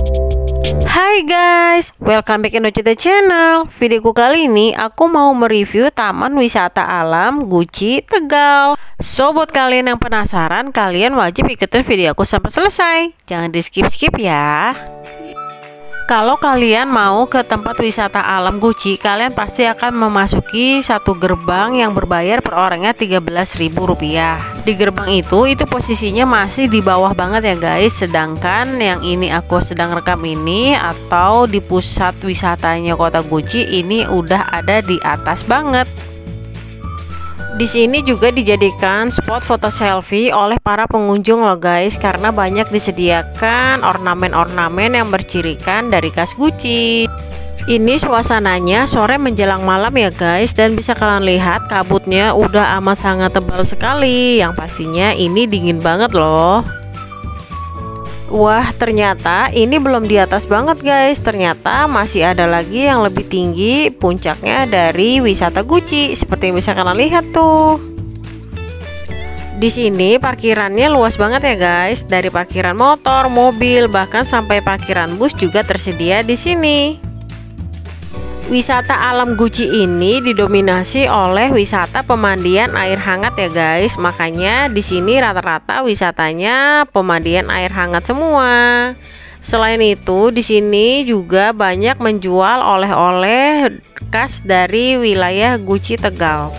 Hai guys, welcome back to the channel. Videoku kali ini aku mau mereview Taman Wisata Alam Guci Tegal. So buat kalian yang penasaran, kalian wajib ikutin video aku sampai selesai. Jangan di skip-skip ya. Kalau kalian mau ke tempat wisata alam Guci, kalian pasti akan memasuki satu gerbang yang berbayar per orangnya Rp13.000. Di gerbang itu posisinya masih di bawah banget ya guys. Sedangkan yang ini aku sedang rekam ini atau di pusat wisatanya kota Guci ini udah ada di atas banget. Di sini juga dijadikan spot foto selfie oleh para pengunjung loh guys, karena banyak disediakan ornamen-ornamen yang bercirikan dari khas Guci. Ini suasananya sore menjelang malam ya guys, dan bisa kalian lihat kabutnya udah amat sangat tebal sekali. Yang pastinya ini dingin banget loh. Wah, ternyata ini belum di atas banget guys. Ternyata masih ada lagi yang lebih tinggi puncaknya dari wisata Guci. Seperti yang bisa kalian lihat tuh. Di sini parkirannya luas banget ya guys. Dari parkiran motor, mobil, bahkan sampai parkiran bus juga tersedia di sini. Wisata alam Guci ini didominasi oleh wisata pemandian air hangat ya guys. Makanya di sini rata-rata wisatanya pemandian air hangat semua. Selain itu, di sini juga banyak menjual oleh-oleh khas dari wilayah Guci Tegal.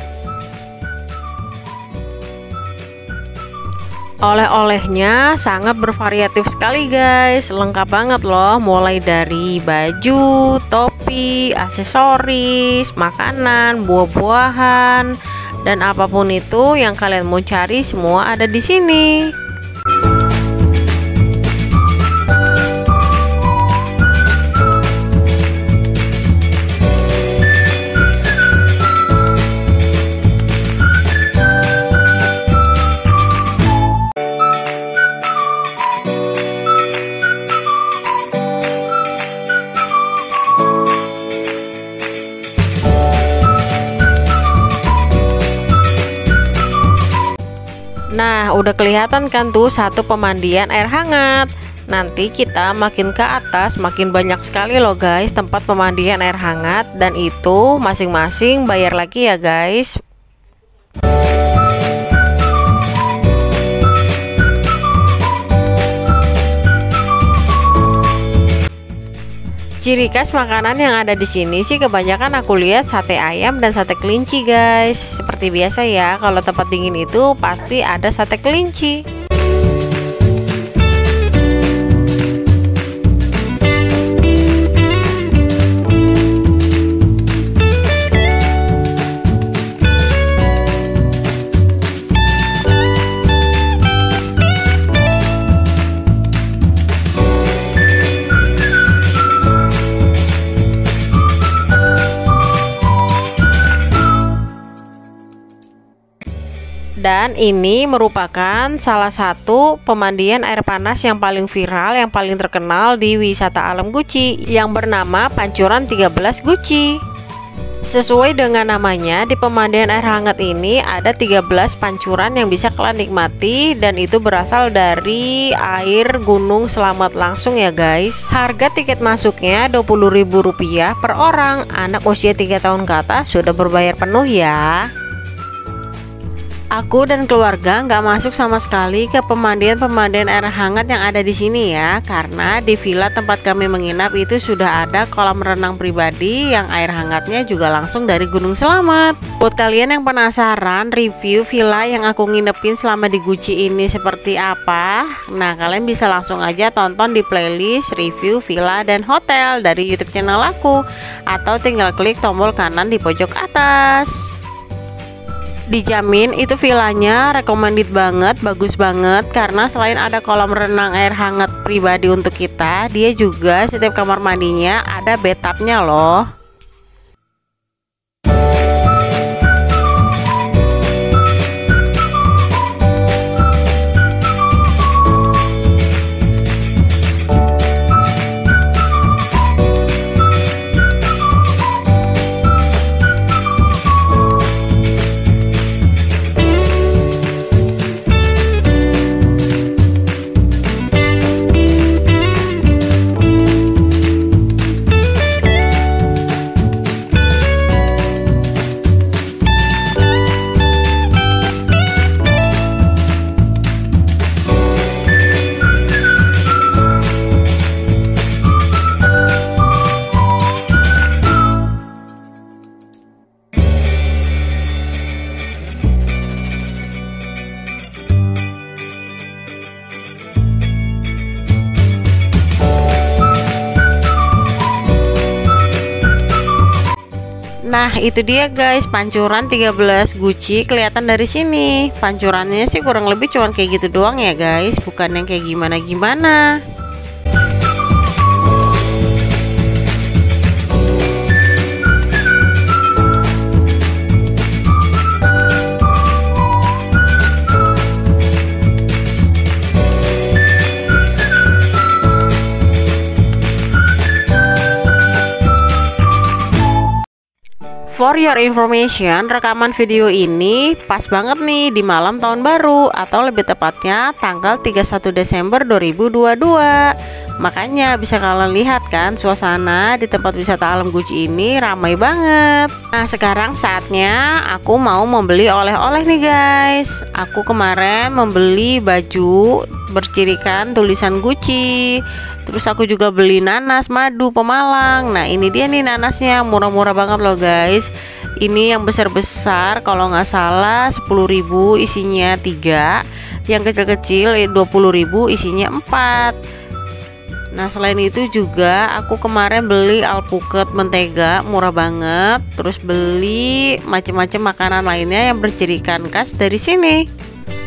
Oleh-olehnya sangat bervariatif sekali guys, lengkap banget loh, mulai dari baju, topi, aksesoris, makanan, buah-buahan, dan apapun itu yang kalian mau cari semua ada di sini. Nah, udah kelihatan kan tuh satu pemandian air hangat. Nanti kita makin ke atas makin banyak sekali loh guys tempat pemandian air hangat, dan itu masing-masing bayar lagi ya guys. Ciri khas makanan yang ada di sini sih kebanyakan aku lihat sate ayam dan sate kelinci guys. Seperti biasa ya, kalau tempat dingin itu pasti ada sate kelinci. Dan ini merupakan salah satu pemandian air panas yang paling viral, yang paling terkenal di wisata alam Guci, yang bernama Pancuran 13 Guci. Sesuai dengan namanya, di pemandian air hangat ini ada 13 pancuran yang bisa kalian nikmati, dan itu berasal dari air gunung Selamat langsung ya guys. Harga tiket masuknya Rp20.000 per orang. Anak usia 3 tahun ke atas sudah berbayar penuh ya. Aku dan keluarga nggak masuk sama sekali ke pemandian air hangat yang ada di sini ya, karena di villa tempat kami menginap itu sudah ada kolam renang pribadi yang air hangatnya juga langsung dari Gunung Selamat. Buat kalian yang penasaran review villa yang aku nginepin selama di Guci ini seperti apa, nah kalian bisa langsung aja tonton di playlist review villa dan hotel dari YouTube channel aku, atau tinggal klik tombol kanan di pojok atas. Dijamin itu villanya recommended banget, bagus banget, karena selain ada kolam renang air hangat pribadi untuk kita, dia juga setiap kamar mandinya ada bathtubnya loh. Nah itu dia guys, pancuran 13 Gucci kelihatan dari sini. Pancurannya sih kurang lebih cuman kayak gitu doang ya guys, bukan yang kayak gimana-gimana. For your information, rekaman video ini pas banget nih di malam tahun baru, atau lebih tepatnya tanggal 31 Desember 2022. Makanya bisa kalian lihat kan, suasana di tempat wisata alam Gucci ini ramai banget. Nah sekarang saatnya aku mau membeli oleh-oleh nih guys. Aku kemarin membeli baju bercirikan tulisan Gucci. Terus aku juga beli nanas madu Pemalang. Nah ini dia nih nanasnya, murah-murah banget loh guys. Ini yang besar-besar kalau nggak salah 10.000 isinya 3, yang kecil-kecil 20.000 isinya 4. Nah selain itu juga aku kemarin beli alpukat mentega murah banget. Terus beli macam-macam makanan lainnya yang bercirikan khas dari sini.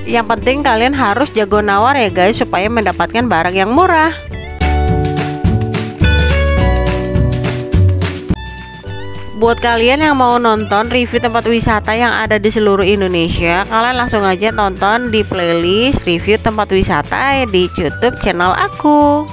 Yang penting kalian harus jago nawar ya guys, supaya mendapatkan barang yang murah. Buat kalian yang mau nonton review tempat wisata yang ada di seluruh Indonesia, kalian langsung aja tonton di playlist review tempat wisata di YouTube channel aku.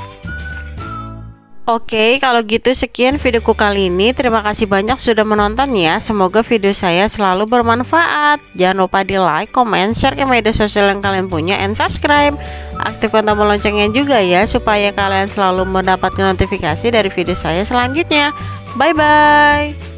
Oke, kalau gitu sekian videoku kali ini. Terima kasih banyak sudah menonton ya. Semoga video saya selalu bermanfaat. Jangan lupa di like, comment, share ke media sosial yang kalian punya, and subscribe. Aktifkan tombol loncengnya juga ya, supaya kalian selalu mendapatkan notifikasi dari video saya selanjutnya. Bye bye.